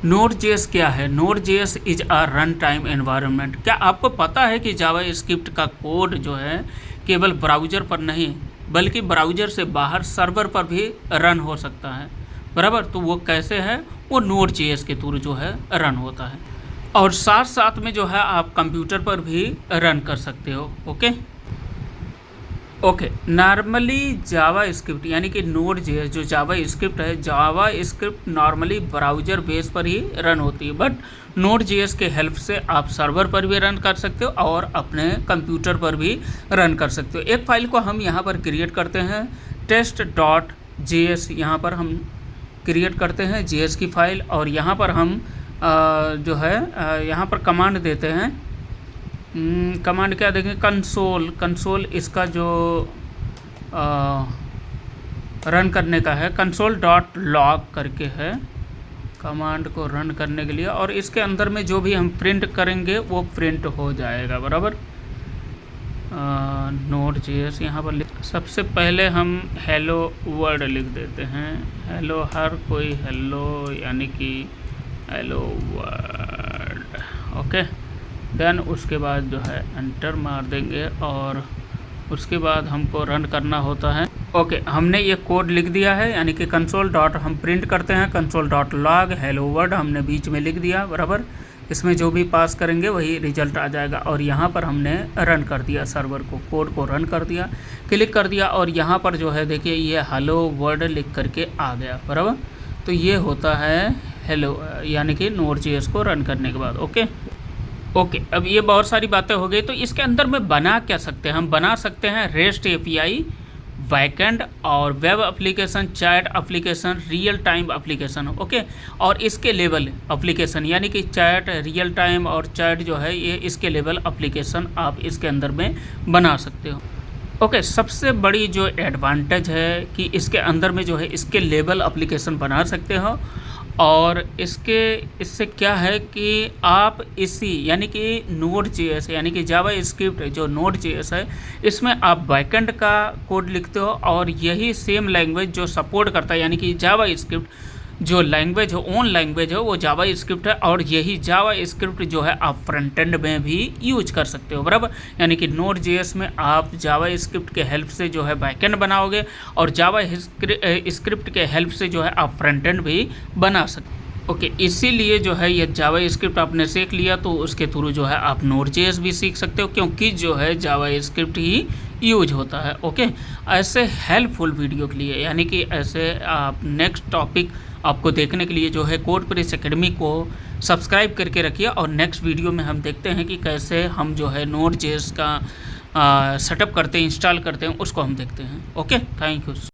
Node JS क्या है? Node JS is a run time environment. क्या आपको पता है कि जावा स्क्रिप्ट का कोड जो है केवल ब्राउज़र पर नहीं बल्कि ब्राउज़र से बाहर सर्वर पर भी रन हो सकता है, बराबर? तो वो कैसे है? वो नोड जेएस के थ्रू जो है रन होता है, और साथ साथ में जो है आप कंप्यूटर पर भी रन कर सकते हो। ओके नॉर्मली जावा स्क्रिप्ट यानी कि नोड जेएस जो जावा स्क्रिप्ट है, जावा स्क्रिप्ट नॉर्मली ब्राउज़र बेस पर ही रन होती है, बट नोड जेएस के हेल्प से आप सर्वर पर भी रन कर सकते हो और अपने कंप्यूटर पर भी रन कर सकते हो। एक फ़ाइल को हम यहाँ पर क्रिएट करते हैं, test.js यहाँ पर हम क्रिएट करते हैं जेएस की फ़ाइल, और यहाँ पर हम जो है यहाँ पर कमांड देते हैं। कमांड क्या देखें? कंसोल इसका जो रन करने का है, console.log करके है कमांड को रन करने के लिए, और इसके अंदर में जो भी हम प्रिंट करेंगे वो प्रिंट हो जाएगा, बराबर। नोड जेएस यहाँ पर सबसे पहले हम हेलो वर्ड लिख देते हैं। हेलो, हर कोई हेलो यानी कि हेलो वर्ड। ओके, देन उसके बाद जो है एंटर मार देंगे और उसके बाद हमको रन करना होता है। ओके, हमने ये कोड लिख दिया है, यानी कि कंसोल डॉट हम प्रिंट करते हैं console.log हेलो वर्ड हमने बीच में लिख दिया, बराबर। इसमें जो भी पास करेंगे वही रिजल्ट आ जाएगा, और यहाँ पर हमने रन कर दिया सर्वर को, कोड को रन कर दिया, क्लिक कर दिया, और यहाँ पर जो है देखिए ये हेलो वर्ड लिख करके आ गया, बराबर। तो ये होता है हेलो, यानी कि नोड जेएस को रन करने के बाद। ओके, अब ये बहुत सारी बातें हो गई, तो इसके अंदर में बना क्या सकते हैं? हम बना सकते हैं रेस्ट एपीआई, बैकएंड और web application, chat application, real time application. Okay, और इसके लेवल एप्लीकेशन यानी कि चैट, रियल टाइम और चैट जो है ये इसके लेवल एप्लीकेशन आप इसके अंदर में बना सकते हो। ओके, सबसे बड़ी जो एडवांटेज है कि इसके अंदर में जो है इसके लेवल एप्लीकेशन बना सकते हो, और इससे क्या है कि आप इसी यानी कि नोड जेएस यानी कि जावा स्क्रिप्ट जो नोड जेएस है इसमें आप बैकएंड का कोड लिखते हो, और यही सेम लैंग्वेज जो सपोर्ट करता है यानी कि जावा स्क्रिप्ट जो लैंग्वेज है, ओन लैंग्वेज है, वो जावा स्क्रिप्ट है, और यही जावा स्क्रिप्ट जो है आप फ्रंट एंड में भी यूज कर सकते हो, बराबर। यानी कि नोड जेएस में आप जावा स्क्रिप्ट के हेल्प से जो है बैकएंड बनाओगे, और जावा स्क्रिप्ट के हेल्प से जो है आप फ्रंट एंड भी बना सकते हो। ओके, इसीलिए जो है ये जावा स्क्रिप्ट आपने सीख लिया तो उसके थ्रू जो है आप नोड जेएस भी सीख सकते हो, क्योंकि जो है जावा स्क्रिप्ट ही यूज होता है। ओके, ऐसे हेल्पफुल वीडियो के लिए यानी कि ऐसे आप नेक्स्ट टॉपिक आपको देखने के लिए जो है कोडप्रेस एकेडमी को सब्सक्राइब करके रखिए, और नेक्स्ट वीडियो में हम देखते हैं कि कैसे हम जो है नोड जेएस का सेटअप करते हैं, इंस्टॉल करते हैं, उसको हम देखते हैं। Okay, thank you.